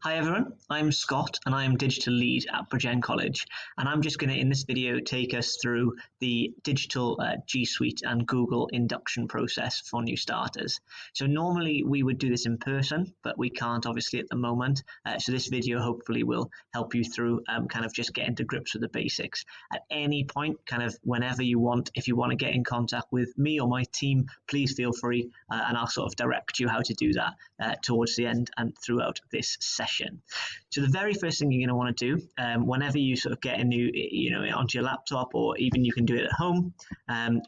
Hi everyone, I'm Scott and I'm Digital Lead at Bridgend College, and I'm just going to in this video take us through the digital G Suite and Google induction process for new starters. So normally we would do this in person, but we can't obviously at the moment, so this video hopefully will help you through kind of just getting to grips with the basics. At any point, kind of whenever you want, if you want to get in contact with me or my team, please feel free and I'll sort of direct you how to do that towards the end and throughout this session. So the very first thing you're going to want to do whenever you sort of get a new, onto your laptop, or even you can do it at home,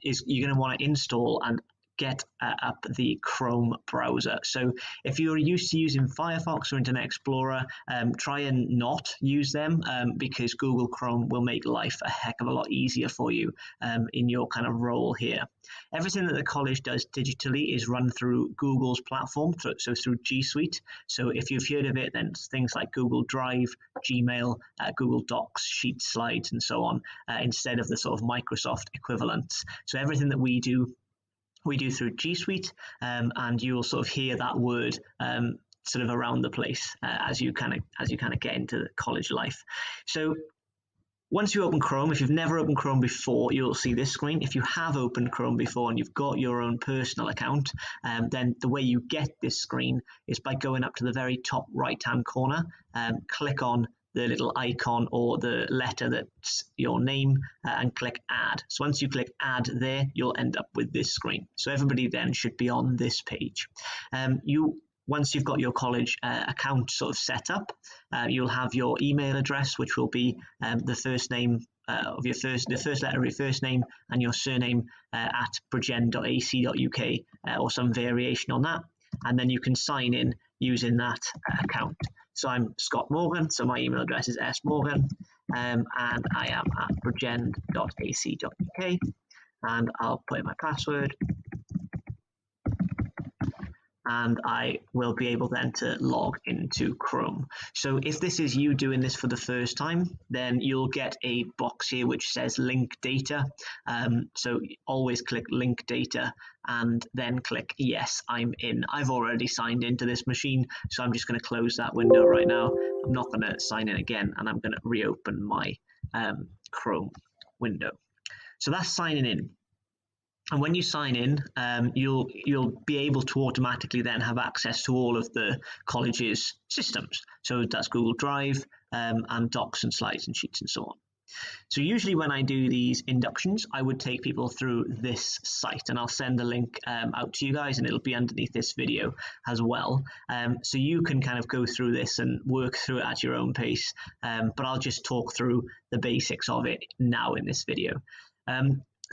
is you're going to want to install and get up the Chrome browser. So if you're used to using Firefox or Internet Explorer, try and not use them because Google Chrome will make life a heck of a lot easier for you in your kind of role here. Everything that the college does digitally is run through Google's platform, so through G Suite. So if you've heard of it, then things like Google Drive, Gmail, Google Docs, Sheets, Slides, and so on, instead of the sort of Microsoft equivalents. So everything that we do through G Suite, and you will sort of hear that word sort of around the place as you kind of get into college life. So once you open Chrome, if you've never opened Chrome before, you'll see this screen. If you have opened Chrome before and you've got your own personal account, then the way you get this screen is by going up to the very top right-hand corner, click on the little icon or the letter that's your name and click add. So once you click add there, you'll end up with this screen. So everybody then should be on this page. Once you've got your college account sort of set up, you'll have your email address, which will be the first name of the first letter of your first name and your surname at bridgend.ac.uk or some variation on that. And then you can sign in using that account. So I'm Scott Morgan, so my email address is smorgan, and I am at bridgend.ac.uk, and I'll put in my password, and I will be able then to log into Chrome. So if this is you doing this for the first time, then you'll get a box here which says link data. So always click link data and then click yes, I'm in. I've already signed into this machine, so I'm just going to close that window right now. I'm not going to sign in again, and I'm going to reopen my Chrome window. So that's signing in. And when you sign in, you'll be able to automatically then have access to all of the college's systems. So that's Google Drive and Docs and Slides and Sheets and so on. So usually when I do these inductions, I would take people through this site, and I'll send a link out to you guys, and it'll be underneath this video as well. So you can kind of go through this and work through it at your own pace, but I'll just talk through the basics of it now in this video.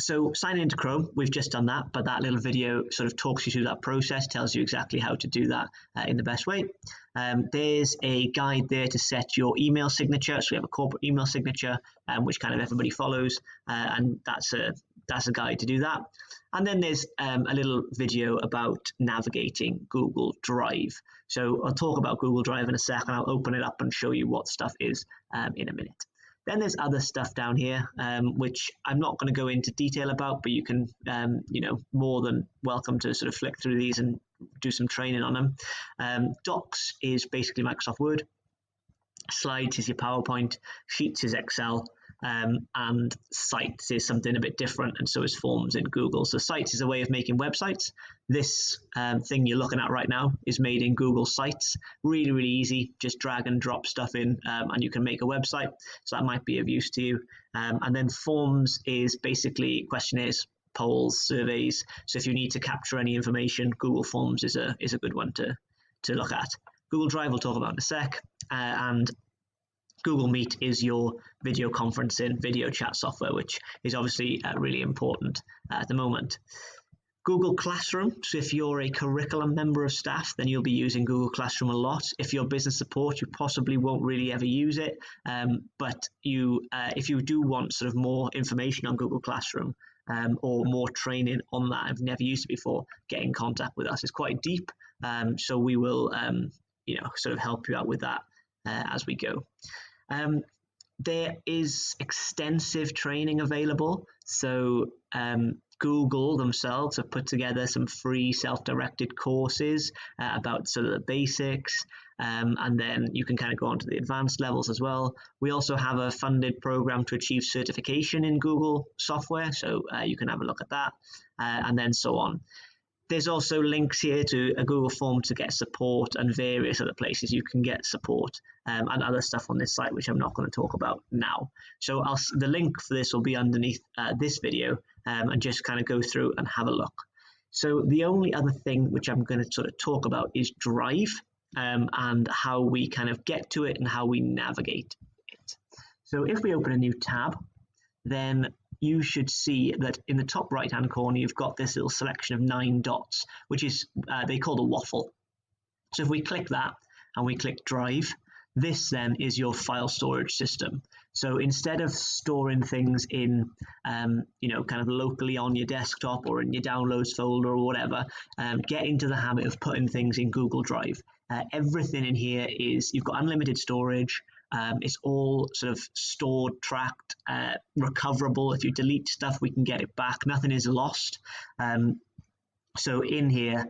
So sign into Chrome, we've just done that, but that little video sort of talks you through that process, tells you exactly how to do that in the best way. There's a guide there to set your email signature. So we have a corporate email signature, which kind of everybody follows, and that's a guide to do that. And then there's a little video about navigating Google Drive. So I'll talk about Google Drive in a second. I'll open it up and show you what stuff is in a minute. Then there's other stuff down here, which I'm not going to go into detail about, but you can, more than welcome to sort of flick through these and do some training on them. Docs is basically Microsoft Word. Slides is your PowerPoint. Sheets is Excel. And Sites is something a bit different, and so is Forms in Google. So Sites is a way of making websites. This thing you're looking at right now is made in Google Sites. Really, really easy. Just drag and drop stuff in, and you can make a website. So that might be of use to you. And then Forms is basically questionnaires, polls, surveys. So if you need to capture any information, Google Forms is a good one to look at. Google Drive we'll talk about in a sec, and Google Meet is your video conferencing, video chat software, which is obviously really important at the moment. Google Classroom, so if you're a curriculum member of staff, then you'll be using Google Classroom a lot. If you're business support, you possibly won't really ever use it, but if you do want sort of more information on Google Classroom or more training on that, I've never used it before, get in contact with us. It's quite deep, so we will sort of help you out with that as we go. There is extensive training available. So Google themselves have put together some free self-directed courses about sort of the basics. and then you can kind of go on to the advanced levels as well. We also have a funded program to achieve certification in Google software, so you can have a look at that, and then so on. There's also links here to a Google form to get support and various other places you can get support, and other stuff on this site, which I'm not going to talk about now. So the link for this will be underneath this video, and just kind of go through and have a look. So the only other thing which I'm going to sort of talk about is Drive, and how we kind of get to it and how we navigate it. So if we open a new tab, then you should see that in the top right hand corner you've got this little selection of 9 dots, which is they call the waffle. So if we click that and we click Drive, this then is your file storage system. So instead of storing things in kind of locally on your desktop or in your downloads folder or whatever, get into the habit of putting things in Google Drive. Everything in here you've got unlimited storage. It's all sort of stored, tracked, recoverable. If you delete stuff, we can get it back. Nothing is lost. So in here,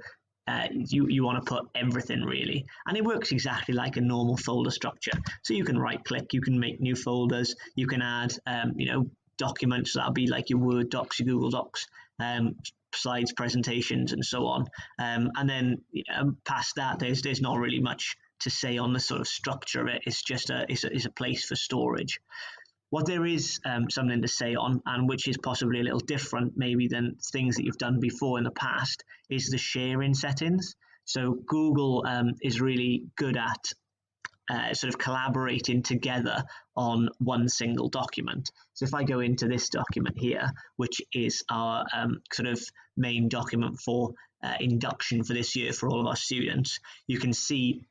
you want to put everything really, and it works exactly like a normal folder structure. So you can right click, you can make new folders, you can add documents. So that'll be like your Word docs, your Google Docs, slides, presentations, and so on. And then past that, there's not really much to say on the sort of structure of it. It's just it's a place for storage. What there is something to say on, and which is possibly a little different maybe than things that you've done before in the past, is the sharing settings. So Google is really good at sort of collaborating together on one single document. So if I go into this document here, which is our sort of main document for induction for this year for all of our students, you can see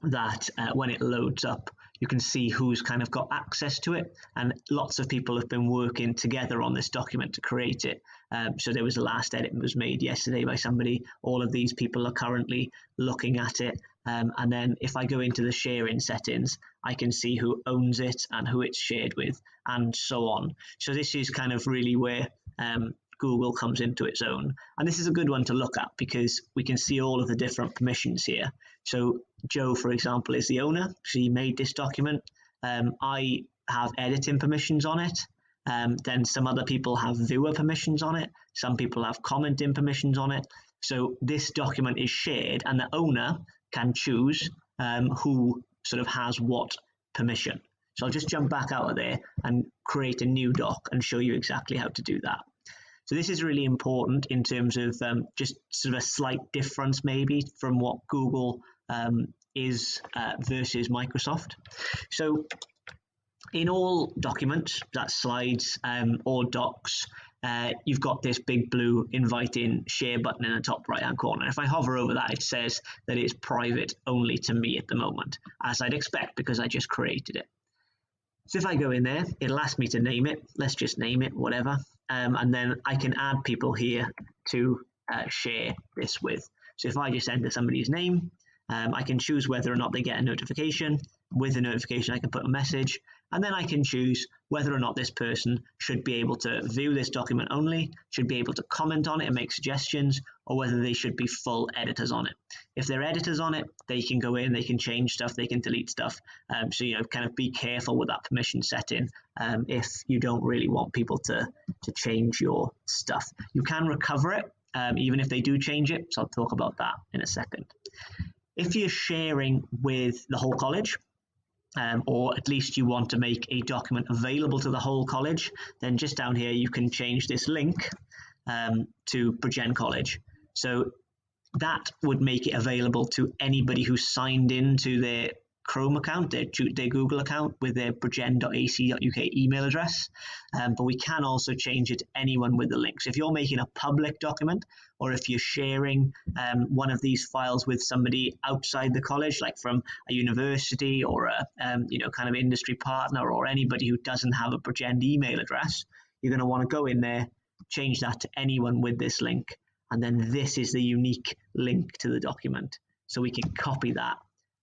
that when it loads up, you can see who's kind of got access to it, and lots of people have been working together on this document to create it. So there was a last edit that was made yesterday by somebody. All of these people are currently looking at it, and then if I go into the sharing settings, I can see who owns it and who it's shared with, and so on. So this is kind of really where Google comes into its own, and this is a good one to look at because we can see all of the different permissions here. So Joe, for example, is the owner. She made this document. I have editing permissions on it. Then some other people have viewer permissions on it. Some people have commenting permissions on it. So this document is shared, and the owner can choose who sort of has what permission. So I'll just jump back out of there and create a new doc and show you exactly how to do that. So this is really important in terms of just sort of a slight difference maybe from what Google is versus Microsoft. So in all documents, that's slides or docs, you've got this big blue inviting share button in the top right hand corner. If I hover over that, it says that it's private only to me at the moment, as I'd expect because I just created it. So if I go in there, it'll ask me to name it. Let's just name it, whatever. And then I can add people here to share this with. So if I just enter somebody's name, I can choose whether or not they get a notification. With the notification, I can put a message, and then I can choose whether or not this person should be able to view this document only, should be able to comment on it and make suggestions, or whether they should be full editors on it. If they're editors on it, they can go in, they can change stuff, they can delete stuff. So, kind of be careful with that permission setting if you don't really want people to change your stuff. You can recover it, even if they do change it, so I'll talk about that in a second. If you're sharing with the whole college, or at least you want to make a document available to the whole college, then just down here you can change this link to Bridgend College. So that would make it available to anybody who's signed into their Chrome account, their Google account with their bridgend.ac.uk email address. But we can also change it to anyone with the link. So if you're making a public document, or if you're sharing one of these files with somebody outside the college, like from a university or a kind of industry partner, or anybody who doesn't have a Bridgend email address, you're going to want to go in there, change that to anyone with this link, and then this is the unique link to the document. So we can copy that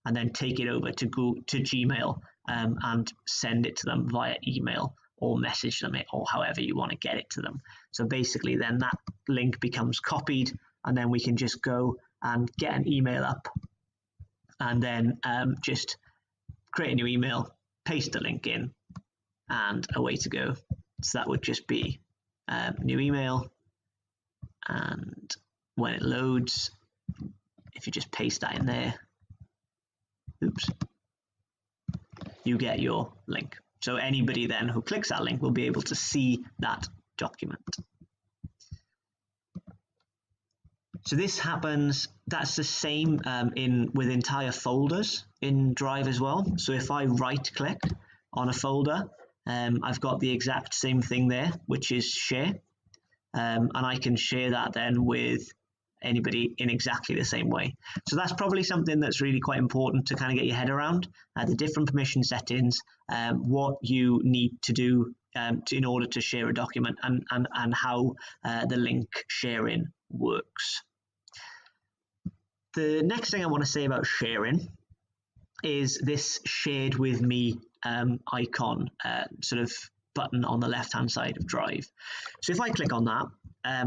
and then take it over to Gmail and send it to them via email or message them it, or however you want to get it to them. So basically then that link becomes copied, and then we can just go and get an email up and then just create a new email, paste the link in, and away to go. So that would just be new email, and when it loads, if you just paste that in there, oops, you get your link. So anybody then who clicks that link will be able to see that document. So this happens, that's the same with entire folders in Drive as well. So if I right click on a folder, I've got the exact same thing there, which is share. And I can share that then with anybody in exactly the same way. So that's probably something that's really quite important to kind of get your head around, the different permission settings, what you need to do in order to share a document, and how the link sharing works. The next thing I want to say about sharing is this shared with me icon sort of button on the left hand side of Drive. So if I click on that,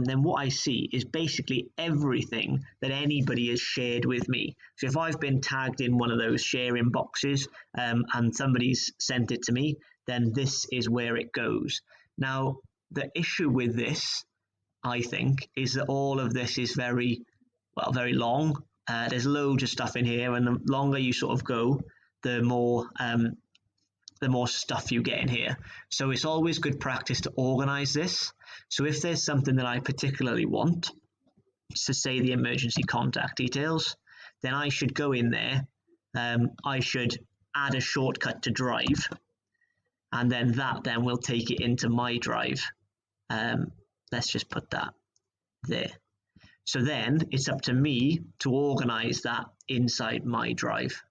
then what I see is basically everything that anybody has shared with me. So if I've been tagged in one of those sharing boxes and somebody's sent it to me, then this is where it goes. Now, the issue with this, I think, is that all of this is very long. There's loads of stuff in here, and the longer you sort of go, the more stuff you get in here. So it's always good practice to organize this. So if there's something that I particularly want, to say the emergency contact details, then I should go in there. I should add a shortcut to Drive, and then that then will take it into my Drive. Let's just put that there. So then it's up to me to organize that inside my Drive.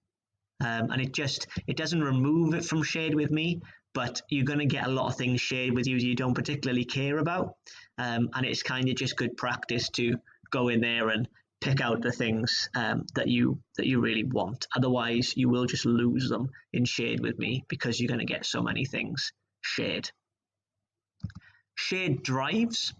And it doesn't remove it from shared with me, but you're going to get a lot of things shared with you you don't particularly care about. And it's kind of just good practice to go in there and pick out the things that you really want. Otherwise, you will just lose them in shared with me because you're going to get so many things shared. Shared drives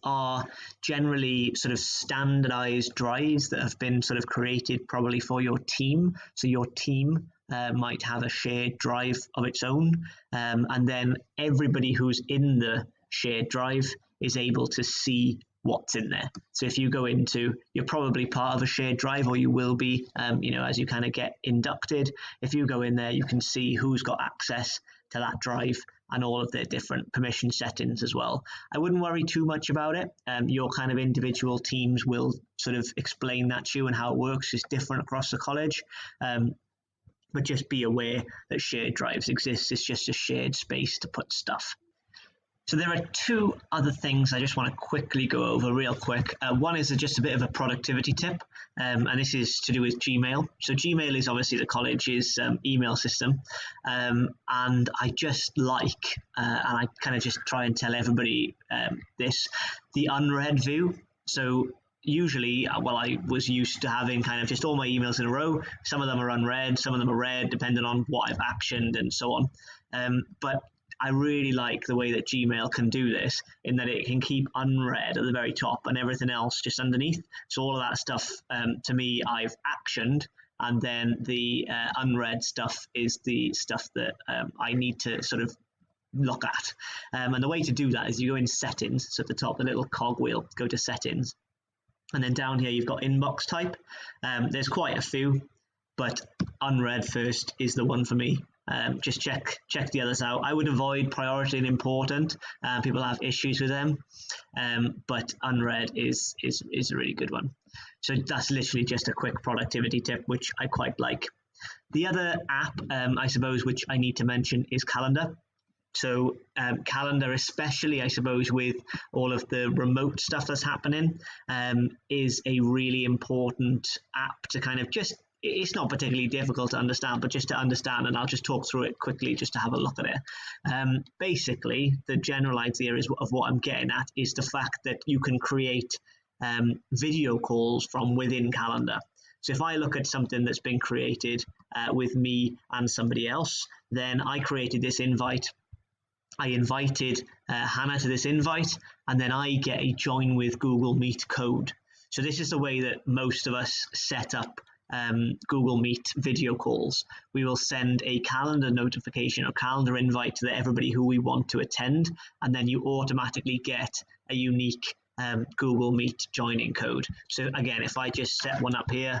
are generally sort of standardized drives that have been sort of created probably for your team. So your team might have a shared drive of its own, and then everybody who's in the shared drive is able to see what's in there. So if you go into, you're probably part of a shared drive, or you will be, as you kind of get inducted. If you go in there, you can see who's got access to that drive and all of their different permission settings as well. I wouldn't worry too much about it. Your kind of individual teams will sort of explain that to you, and how it works is different across the college. But just be aware that shared drives exist. It's just a shared space to put stuff. So there are two other things I just want to quickly go over real quick. One is just a bit of a productivity tip, and this is to do with Gmail. So Gmail is obviously the college's email system, and I just like, and I kind of just try and tell everybody this, the unread view. So usually, I was used to having kind of just all my emails in a row. Some of them are unread, some of them are read, depending on what I've actioned and so on. But I really like the way that Gmail can do this, in that it can keep unread at the very top and everything else just underneath. So all of that stuff, to me, I've actioned, and then the unread stuff is the stuff that I need to sort of look at. And the way to do that is you go in settings. So at the top, the little cogwheel, go to settings. And then down here, you've got inbox type. There's quite a few, but unread first is the one for me. Just check the others out. I would avoid priority and important. People have issues with them, but unread is a really good one. So that's literally just a quick productivity tip, which I quite like. The other app, I suppose, which I need to mention is Calendar. So Calendar, especially, I suppose, with all of the remote stuff that's happening, is a really important app to kind of just, it's not particularly difficult to understand, but just to understand, and I'll just talk through it quickly just to have a look at it. Basically, the general idea of what I'm getting at is the fact that you can create video calls from within Calendar. So if I look at something that's been created with me and somebody else, then I created this invite. I invited Hannah to this invite, and then I get a join with Google Meet code. So this is the way that most of us set up Google Meet video calls, we will send a calendar notification or calendar invite to everybody who we want to attend, and then you automatically get a unique Google Meet joining code. So again, if I just set one up here,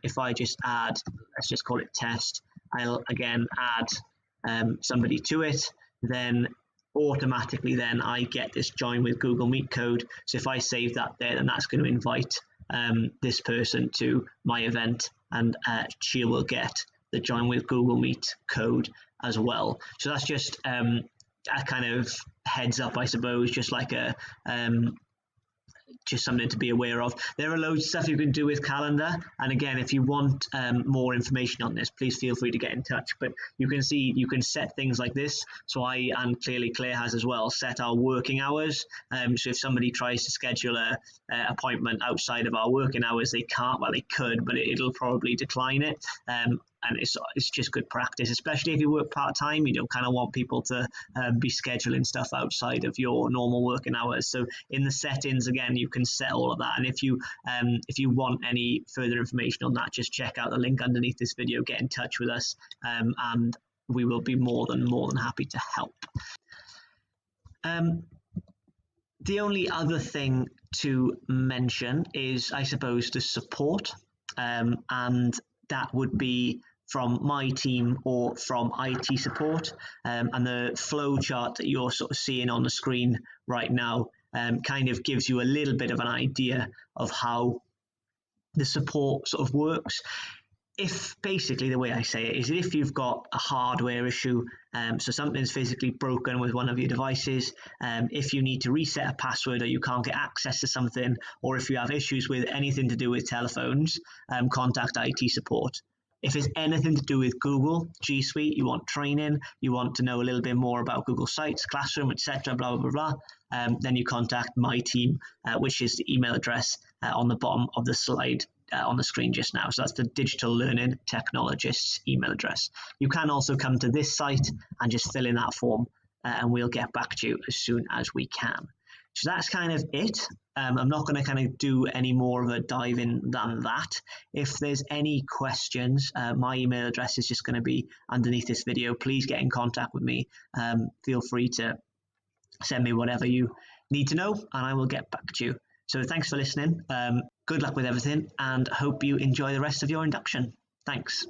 if I just add, let's just call it test, I'll again add somebody to it, then automatically then I get this join with Google Meet code. So if I save that there, then that's going to invite this person to my event, and she will get the join with Google Meet code as well. So that's just a kind of heads up, I suppose, just like a just something to be aware of. There are loads of stuff you can do with calendar, and again, if you want more information on this, please feel free to get in touch. But you can see you can set things like this. So I, and clearly Claire has as well, set our working hours. So if somebody tries to schedule a appointment outside of our working hours, they can't. Well, they could, but it'll probably decline it. And it's just good practice, especially if you work part-time. You don't kind of want people to be scheduling stuff outside of your normal working hours. So in the settings, again, you can set all of that. And if you want any further information on that, just check out the link underneath this video, get in touch with us, and we will be more than happy to help. The only other thing to mention is, I suppose, the support, and that would be from my team or from IT support, and the flow chart that you're sort of seeing on the screen right now kind of gives you a little bit of an idea of how the support sort of works. If basically the way I say it is, if you've got a hardware issue, so something's physically broken with one of your devices, if you need to reset a password or you can't get access to something, or if you have issues with anything to do with telephones, contact IT support. If it's anything to do with Google, G Suite, you want training, you want to know a little bit more about Google Sites, Classroom, etc., blah, blah, blah, blah, then you contact my team, which is the email address on the bottom of the slide on the screen just now. So that's the Digital Learning Technologists email address. You can also come to this site and just fill in that form, and we'll get back to you as soon as we can. So that's kind of it. I'm not going to kind of do any more of a dive in than that. If there's any questions, my email address is just going to be underneath this video. Please get in contact with me. Feel free to send me whatever you need to know, and I will get back to you. So thanks for listening. Good luck with everything, and hope you enjoy the rest of your induction. Thanks.